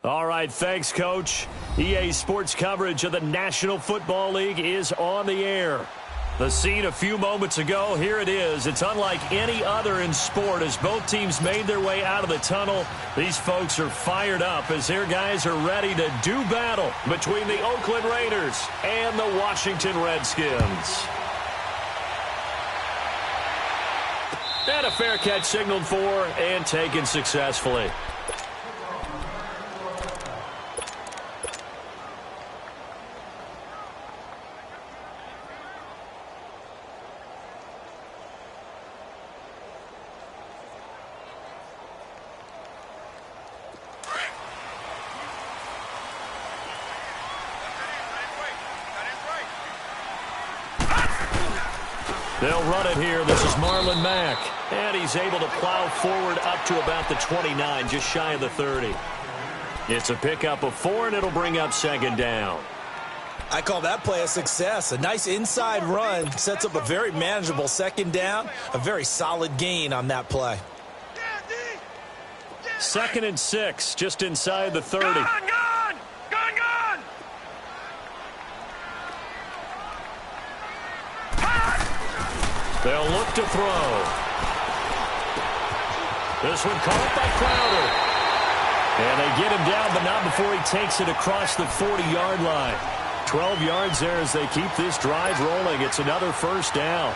All right, thanks, Coach. EA Sports coverage of the National Football League is on the air. The scene a few moments ago, here it is. It's unlike any other in sport as both teams made their way out of the tunnel. These folks are fired up as their guys are ready to do battle between the Oakland Raiders and the Washington Redskins. And a fair catch signaled for and taken successfully. They'll run it here. This is Marlon Mack. And he's able to plow forward up to about the 29, just shy of the 30. It's a pickup of 4, and it'll bring up second down. I call that play a success. A nice inside run sets up a very manageable second down. A very solid gain on that play. 2nd and 6, just inside the 30. Gone! They'll look to throw. This one caught by Crowder. And they get him down, but not before he takes it across the 40-yard line. 12 yards there as they keep this drive rolling. It's another first down.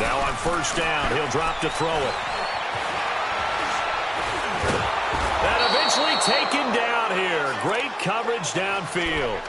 Now on first down, he'll drop to throw it. And eventually taken down here. Great coverage downfield.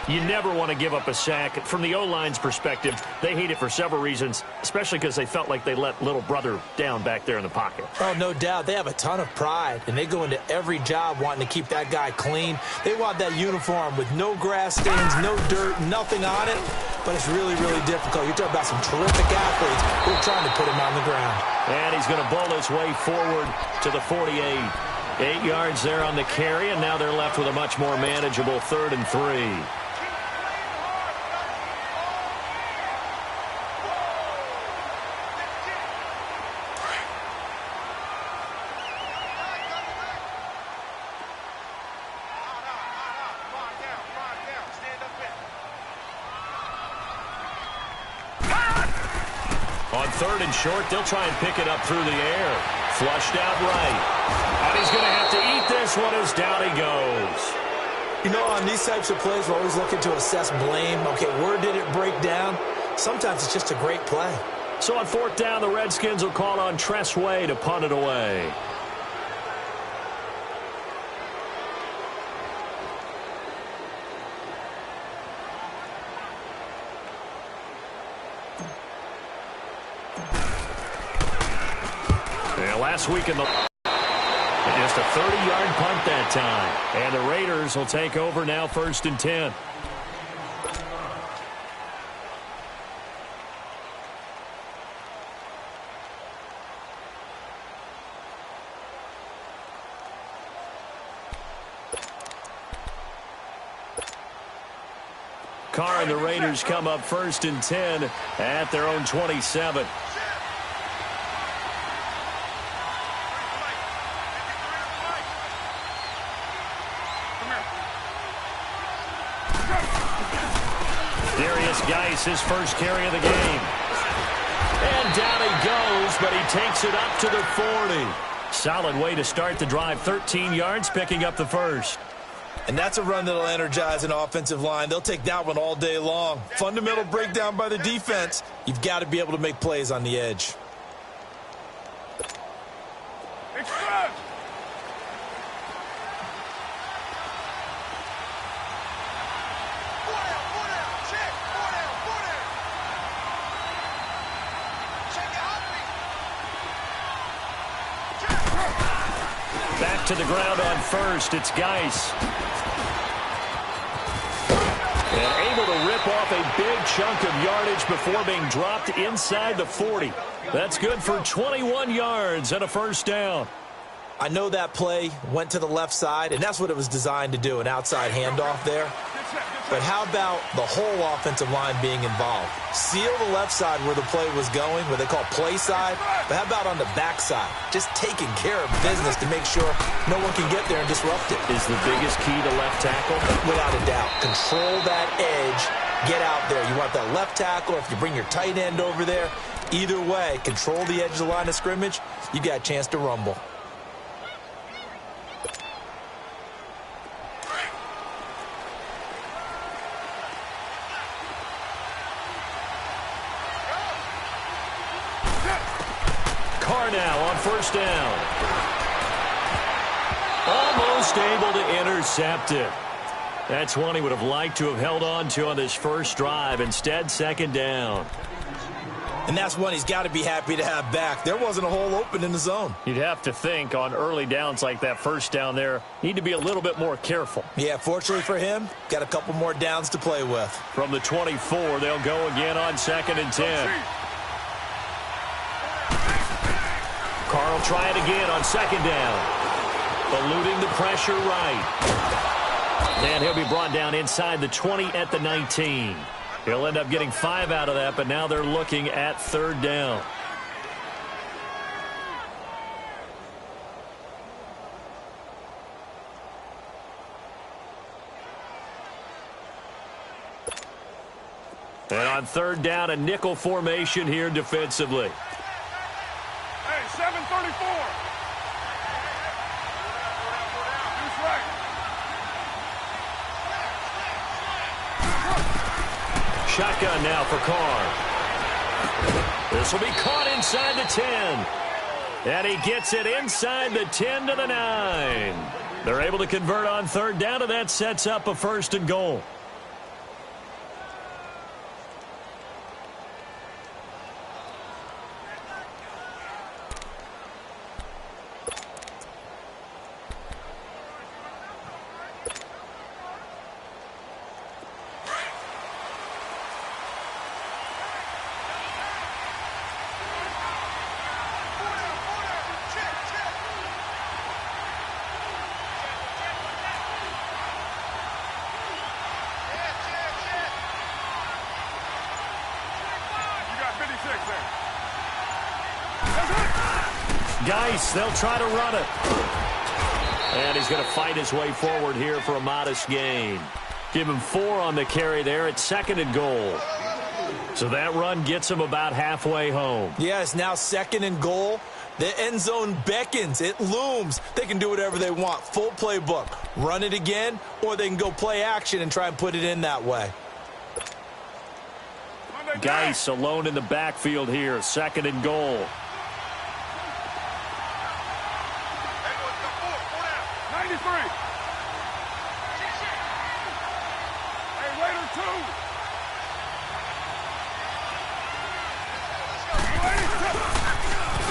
You never want to give up a sack. From the O-line's perspective, they hate it for several reasons, especially because they felt like they let little brother down back there in the pocket. Oh, no doubt. They have a ton of pride, and they go into every job wanting to keep that guy clean. They want that uniform with no grass stains, no dirt, nothing on it. But it's really, really difficult. You're talking about some terrific athletes who are trying to put him on the ground. And he's going to bowl his way forward to the 48. 8 yards there on the carry, and now they're left with a much more manageable 3rd and 3. On 3rd and short, they'll try and pick it up through the air. Flushed out right. And he's going to have to eat this one as down he goes. You know, on these types of plays, we're always looking to assess blame. Okay, where did it break down? Sometimes it's just a great play. So on 4th down, the Redskins will call on Tress Way to punt it away. Last week in the just a 30-yard punt that time. And the Raiders will take over now 1st and 10. Carr and the Raiders come up 1st and 10 at their own 27. Geis, his first carry of the game. And down he goes, but he takes it up to the 40. Solid way to start the drive. 13 yards, picking up the first. And that's a run that'll energize an offensive line. They'll take that one all day long. Fundamental breakdown by the defense. You've got to be able to make plays on the edge. Back to the ground on first. It's Geis. And able to rip off a big chunk of yardage before being dropped inside the 40. That's good for 21 yards and a first down. I know that play went to the left side, and that's what it was designed to do, an outside handoff there. But how about the whole offensive line being involved? Seal the left side where the play was going, what they call play side. But how about on the back side? Just taking care of business to make sure no one can get there and disrupt it. Is the biggest key to left tackle? Without a doubt. Control that edge. Get out there. You want that left tackle, or if you bring your tight end over there, either way, control the edge of the line of scrimmage, you got a chance to rumble. Now on first down. Almost able to intercept it. That's one he would have liked to have held on to on this first drive. Instead, second down. And that's one he's got to be happy to have back. There wasn't a hole open in the zone. You'd have to think on early downs like that first down there, need to be a little bit more careful. Yeah, fortunately for him, got a couple more downs to play with. From the 24, they'll go again on 2nd and 10. Carr will try it again on 2nd down. Eluding the pressure right. And he'll be brought down inside the 20 at the 19. He'll end up getting 5 out of that, but now they're looking at 3rd down. And on 3rd down, a nickel formation here defensively. 734. Shotgun now for Carr. This will be caught inside the 10. And he gets it inside the 10 to the 9. They're able to convert on 3rd down, and that sets up a 1st and goal. Geis, they'll try to run it. And he's going to fight his way forward here for a modest gain. Give him 4 on the carry there at 2nd and goal. So that run gets him about halfway home. Yeah, it's now 2nd and goal. The end zone beckons. It looms. They can do whatever they want. Full playbook. Run it again, or they can go play action and try and put it in that way. Geis alone in the backfield here. 2nd and goal. 93. Hey, Raider 2.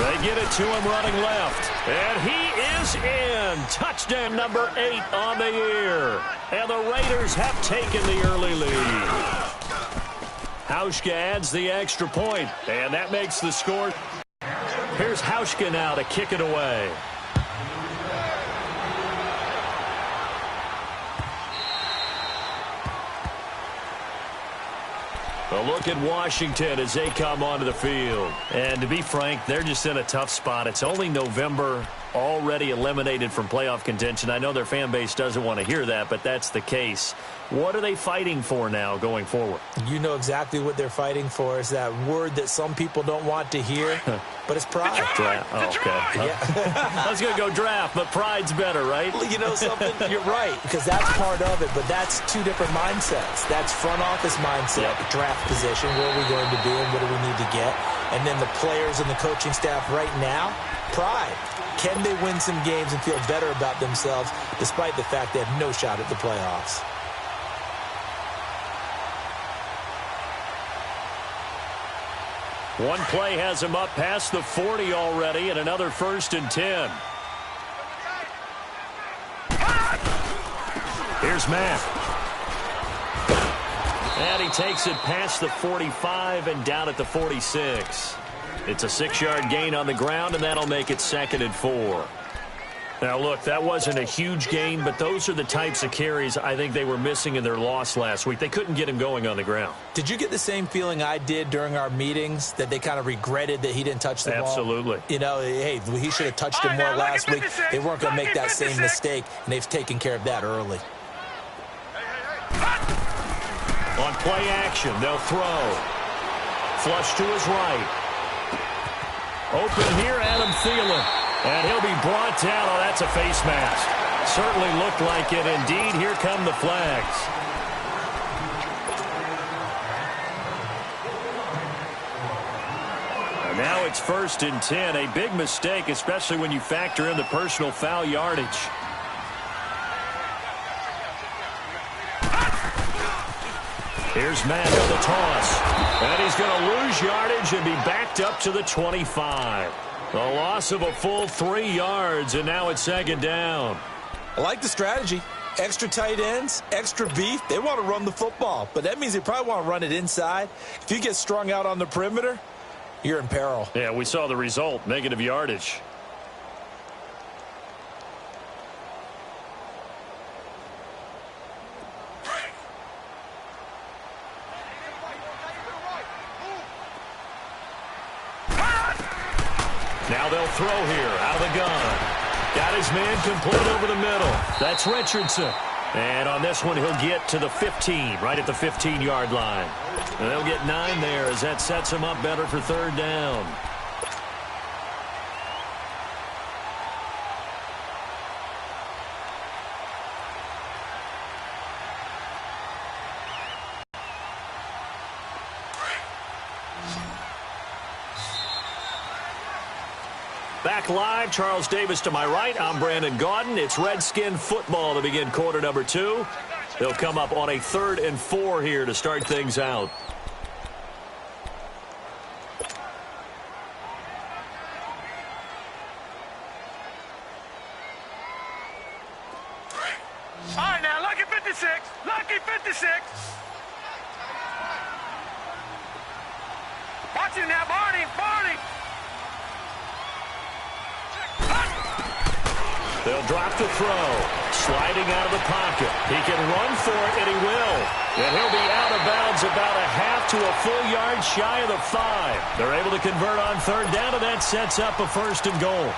They get it to him running left. And he is in. Touchdown number 8 on the year. And the Raiders have taken the early lead. Hauschka adds the extra point. And that makes the score. Here's Hauschka now to kick it away. A look at Washington as they come onto the field. And to be frank, they're just in a tough spot. It's only November, already eliminated from playoff contention. I know their fan base doesn't want to hear that, but that's the case. What are they fighting for now going forward? You know exactly what they're fighting for. Is that word that some people don't want to hear, but it's pride. Draft. Oh, okay. Yeah. I was going to go draft, but pride's better, right? You know something? You're right, because that's part of it, but that's two different mindsets. That's front office mindset, draft position, where are we going to be and what do we need to get? And then the players and the coaching staff right now, pride. Can they win some games and feel better about themselves despite the fact they have no shot at the playoffs? One play has him up past the 40 already, and another 1st and 10. Here's Matt. And he takes it past the 45 and down at the 46. It's a 6-yard gain on the ground, and that'll make it 2nd and 4. Now, look, that wasn't a huge gain, but those are the types of carries I think they were missing in their loss last week. They couldn't get him going on the ground. Did you get the same feeling I did during our meetings, that they kind of regretted that he didn't touch the ball? Absolutely. You know, hey, he should have touched it more last week. They weren't going to make that same mistake, and they've taken care of that early. On play action, they'll throw. Flush to his right. Open here, Adam Thielen. And he'll be brought down. Oh, that's a face mask. Certainly looked like it. Indeed, here come the flags. And now it's 1st and 10. A big mistake, especially when you factor in the personal foul yardage. Here's Matt on the toss. And he's going to lose yardage and be backed up to the 25. The loss of a full 3 yards, and now it's 2nd down. I like the strategy. Extra tight ends, extra beef. They want to run the football, but that means they probably want to run it inside. If you get strung out on the perimeter, you're in peril. Yeah, we saw the result, negative yardage. Now they'll throw here out of the gun. Got his man complete over the middle. That's Richardson. And on this one, he'll get to the 15, right at the 15-yard line. And they'll get 9 there as that sets him up better for 3rd down. Back live, Charles Davis to my right. I'm Brandon Gaudin. It's Redskin football to begin quarter number 2. They'll come up on a 3rd and 4 here to start things out. All right, now, lucky 56. Lucky 56. Watch it now, Barney. Barney. They'll drop the throw. Sliding out of the pocket. He can run for it, and he will. And he'll be out of bounds about a half to a full yard shy of the 5. They're able to convert on 3rd down, and that sets up a 1st and goal.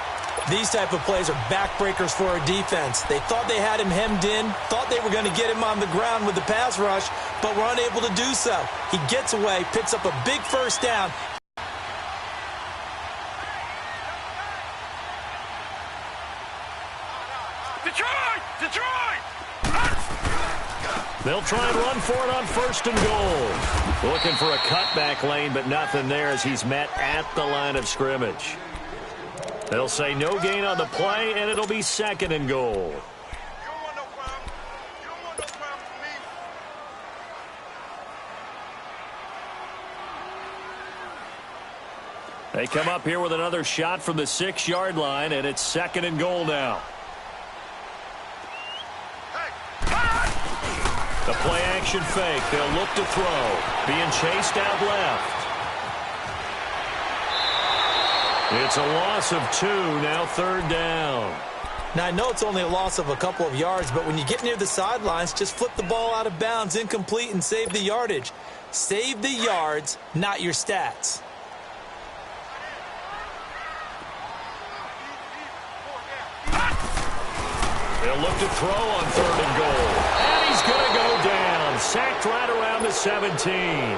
These type of plays are backbreakers for our defense. They thought they had him hemmed in, thought they were going to get him on the ground with the pass rush, but were unable to do so. He gets away, picks up a big 1st down. They'll try and run for it on 1st and goal. Looking for a cutback lane, but nothing there as he's met at the line of scrimmage. They'll say no gain on the play, and it'll be 2nd and goal. They come up here with another shot from the 6-yard line, and it's 2nd and goal now. The play-action fake. They'll look to throw. Being chased out left. It's a loss of 2. Now 3rd down. Now, I know it's only a loss of a couple of yards, but when you get near the sidelines, just flip the ball out of bounds, incomplete, and save the yardage. Save the yards, not your stats. They'll look to throw on 3rd and goal. And he's going to go down. Sacked right around the 17.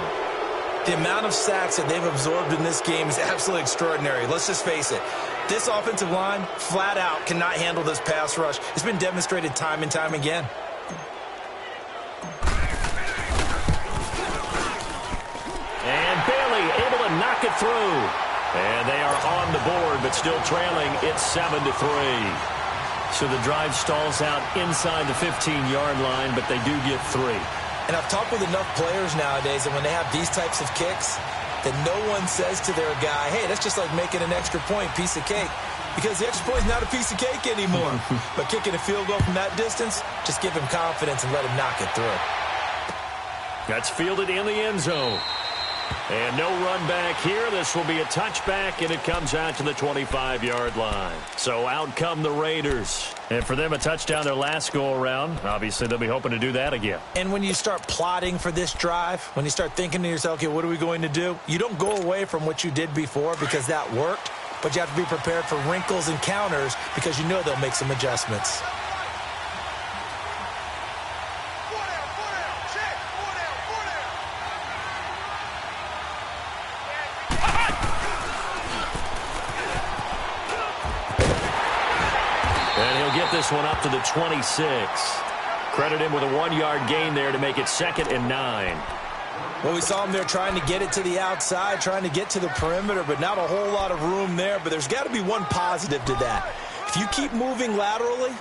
The amount of sacks that they've absorbed in this game is absolutely extraordinary. Let's just face it. This offensive line, flat out, cannot handle this pass rush. It's been demonstrated time and time again. And Bailey able to knock it through. And they are on the board, but still trailing. It's 7-3. So the drive stalls out inside the 15-yard line, but they do get 3. And I've talked with enough players nowadays that when they have these types of kicks, that no one says to their guy, hey, that's just like making an extra point, piece of cake. Because the extra point is not a piece of cake anymore. But kicking a field goal from that distance, just give him confidence and let him knock it through. That's fielded in the end zone. And no run back here. This will be a touchback, and it comes out to the 25-yard line. So out come the Raiders. And for them, a touchdown their last go-around. Obviously, they'll be hoping to do that again. And when you start plotting for this drive, when you start thinking to yourself, okay, what are we going to do? You don't go away from what you did before because that worked, but you have to be prepared for wrinkles and counters because you know they'll make some adjustments. This one up to the 26. Credit him with a 1-yard gain there to make it 2nd and 9. Well, we saw him there trying to get it to the outside, trying to get to the perimeter, but not a whole lot of room there. But there's got to be one positive to that. If you keep moving laterally,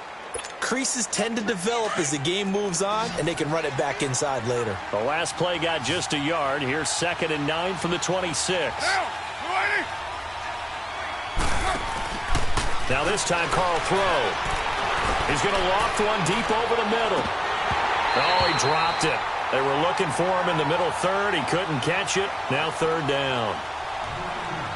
creases tend to develop as the game moves on, and they can run it back inside later. The last play got just a yard. Here's 2nd and 9 from the 26. Now this time, Carl throw. He's going to loft one deep over the middle. Oh, he dropped it. They were looking for him in the middle third. He couldn't catch it. Now 3rd down.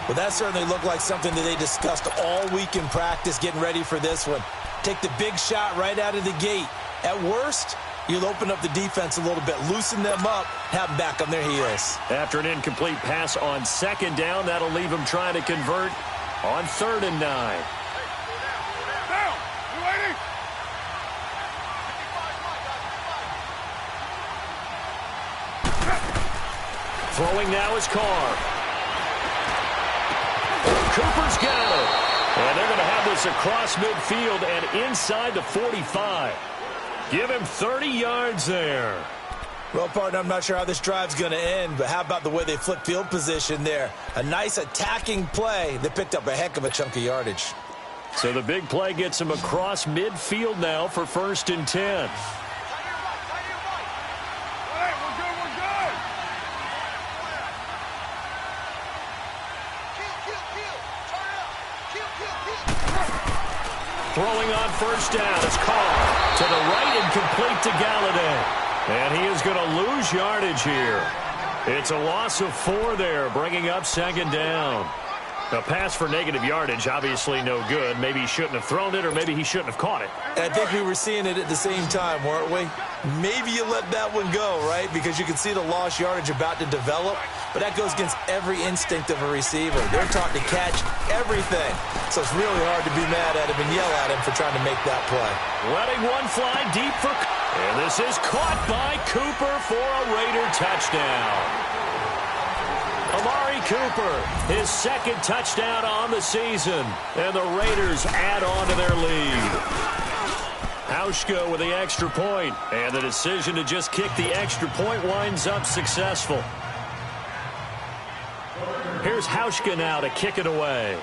Well, that certainly looked like something that they discussed all week in practice getting ready for this one. Take the big shot right out of the gate. At worst, you'll open up the defense a little bit, loosen them up, have them back on their heels. After an incomplete pass on 2nd down, that'll leave him trying to convert on 3rd and 9. Throwing now is Carr. Cooper's got it. And they're going to have this across midfield and inside the 45. Give him 30 yards there. Well, partner, I'm not sure how this drive's going to end, but how about the way they flip field position there? A nice attacking play that picked up a heck of a chunk of yardage. So the big play gets him across midfield now for 1st and 10. Throwing on 1st down is Carr to the right and complete to Galladay. And he is going to lose yardage here. It's a loss of 4 there, bringing up 2nd down. A pass for negative yardage, obviously no good. Maybe he shouldn't have thrown it, or maybe he shouldn't have caught it. I think we were seeing it at the same time, weren't we? Maybe you let that one go, right? Because you can see the lost yardage about to develop. But that goes against every instinct of a receiver. They're taught to catch everything. So it's really hard to be mad at him and yell at him for trying to make that play. Letting one fly deep for... And this is caught by Cooper for a Raider touchdown. Amari Cooper, his 2nd touchdown on the season. And the Raiders add on to their lead. Hauschka with the extra point. And the decision to just kick the extra point winds up successful. Here's Hauschka now to kick it away.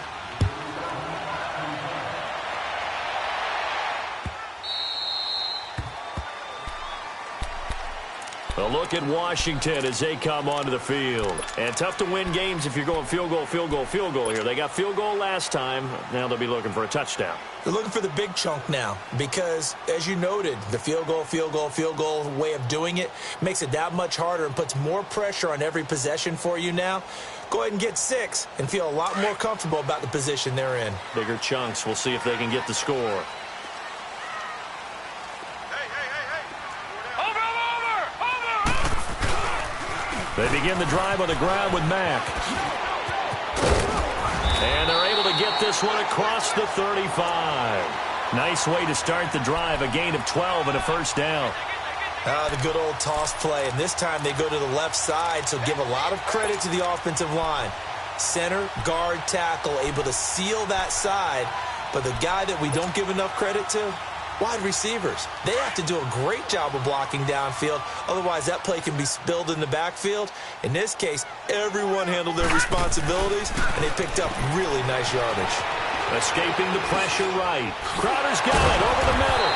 A look at Washington as they come onto the field. And tough to win games if you're going field goal, field goal, field goal here. They got field goal last time. Now they'll be looking for a touchdown. They're looking for the big chunk now because, as you noted, the field goal way of doing it makes it that much harder and puts more pressure on every possession for you now. Go ahead and get 6 and feel a lot more comfortable about the position they're in. Bigger chunks. We'll see if they can get the score. They begin the drive on the ground with Mack. And they're able to get this one across the 35. Nice way to start the drive. A gain of 12 and a 1st down. The good old toss play. And this time they go to the left side, so give a lot of credit to the offensive line. Center, guard, tackle, able to seal that side. But the guy that we don't give enough credit to, wide receivers. They have to do a great job of blocking downfield. Otherwise, that play can be spilled in the backfield. In this case, everyone handled their responsibilities, and they picked up really nice yardage. Escaping the pressure right. Crowder's got it over the middle.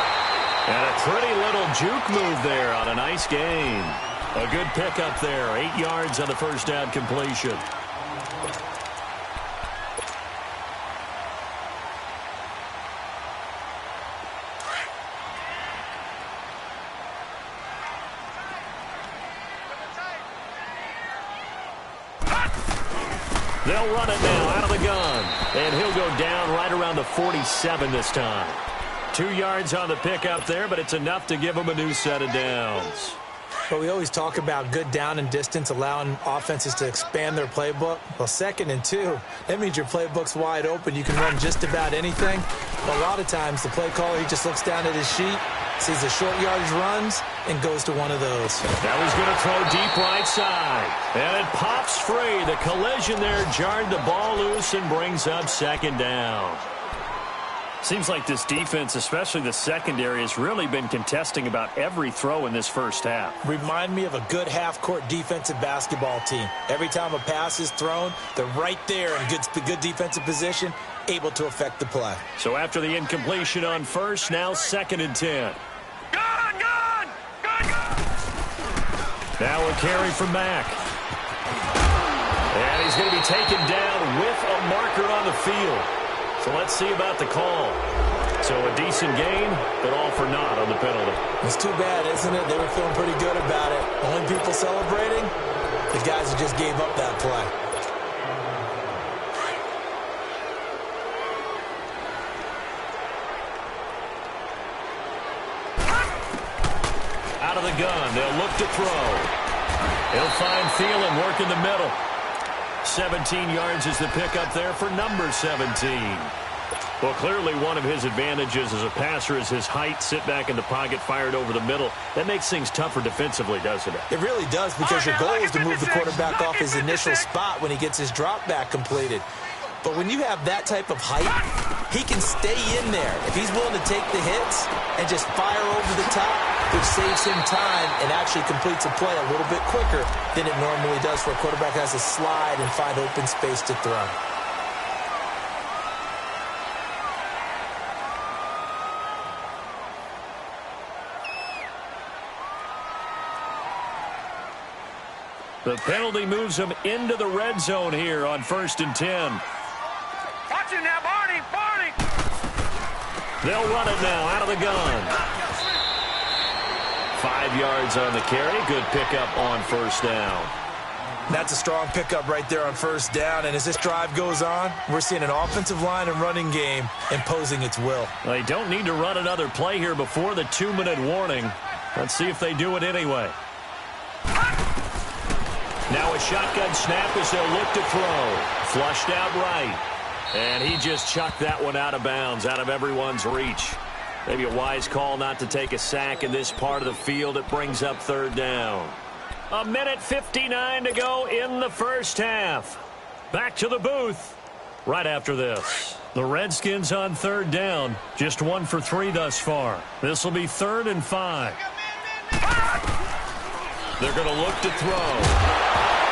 And a pretty little juke move there on a nice gain. A good pickup there. 8 yards on the 1st down completion. They'll run it now out of the gun. And he'll go down right around the 47 this time. 2 yards on the pickup there, but it's enough to give him a new set of downs. But we always talk about good down and distance, allowing offenses to expand their playbook. Well, 2nd and 2, that means your playbook's wide open. You can run just about anything. But a lot of times, the play caller, he just looks down at his sheet, sees the short yardage runs, and goes to one of those. That was going to throw deep right side. And it pops free. The collision there jarred the ball loose and brings up 2nd down. Seems like this defense, especially the secondary, has really been contesting about every throw in this first half. Remind me of a good half-court defensive basketball team. Every time a pass is thrown, they're right there in good defensive position, able to affect the play. So after the incompletion on first, now 2nd and 10. Gone! Now a carry from Mack. And he's going to be taken down with a marker on the field. So let's see about the call. So a decent gain, but all for naught on the penalty. It's too bad, isn't it? They were feeling pretty good about it. Only people celebrating, the guys who just gave up that play. Out of the gun, they'll look to throw. He'll find Thielen working the middle. 17 yards is the pickup there for number 17. Well, clearly one of his advantages as a passer is his height. Sit back in the pocket, fired over the middle. That makes things tougher defensively, doesn't it? It really does, because your goal is to move the quarterback off his initial spot when he gets his drop back completed. But when you have that type of height, he can stay in there. If he's willing to take the hits and just fire over the top, which saves him time and actually completes a play a little bit quicker than it normally does for a quarterback who has to slide and find open space to throw. The penalty moves him into the red zone here on 1st and 10. Watch him now, Barney! They'll run it now out of the gun. 5 yards on the carry. Good pickup on 1st down. That's a strong pickup right there on 1st down. And as this drive goes on, we're seeing an offensive line and running game imposing its will. They don't need to run another play here before the 2-minute warning. Let's see if they do it anyway. Now a shotgun snap as they'll look to throw. Flushed out right. And he just chucked that one out of bounds, out of everyone's reach. Maybe a wise call not to take a sack in this part of the field. It brings up 3rd down. 1:59 to go in the first half. Back to the booth right after this. The Redskins on 3rd down. Just 1 for 3 thus far. This will be 3rd and 5. They're going to look to throw.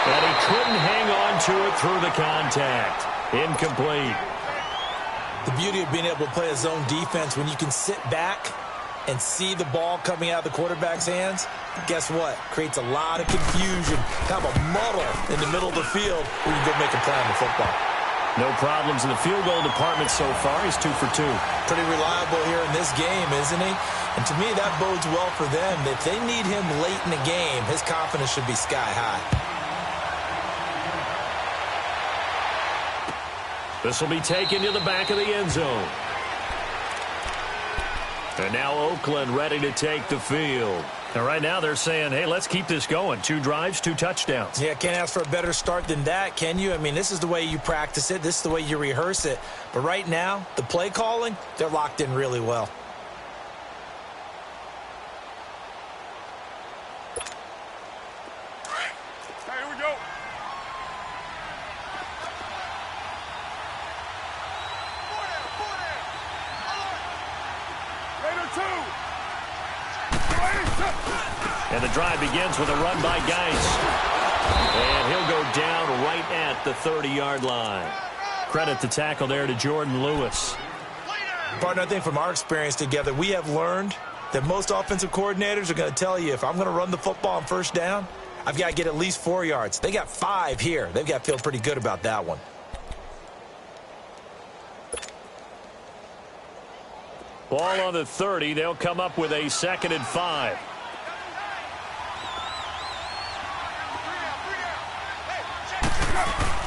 And he couldn't hang on to it through the contact. Incomplete. The beauty of being able to play a zone defense, when you can sit back and see the ball coming out of the quarterback's hands, guess what? Creates a lot of confusion, kind of a muddle in the middle of the field where you can go make a play on the football. No problems in the field goal department so far. He's 2 for 2. Pretty reliable here in this game, isn't he? And to me, that bodes well for them. If they need him late in the game, his confidence should be sky high. This will be taken to the back of the end zone. And now Oakland ready to take the field. And right now they're saying, hey, let's keep this going. 2 drives, 2 touchdowns. Yeah, can't ask for a better start than that, can you? I mean, this is the way you practice it. This is the way you rehearse it. But right now, the play calling, they're locked in really well. Hey, here we go. And the drive begins with a run by Geis. And he'll go down right at the 30-yard line. Credit the tackle there to Jordan Lewis. Partner, I think from our experience together, we have learned that most offensive coordinators are going to tell you, if I'm going to run the football on 1st down, I've got to get at least 4 yards. They got 5 here. They've got to feel pretty good about that one. Ball on the 30. They'll come up with a 2nd and 5.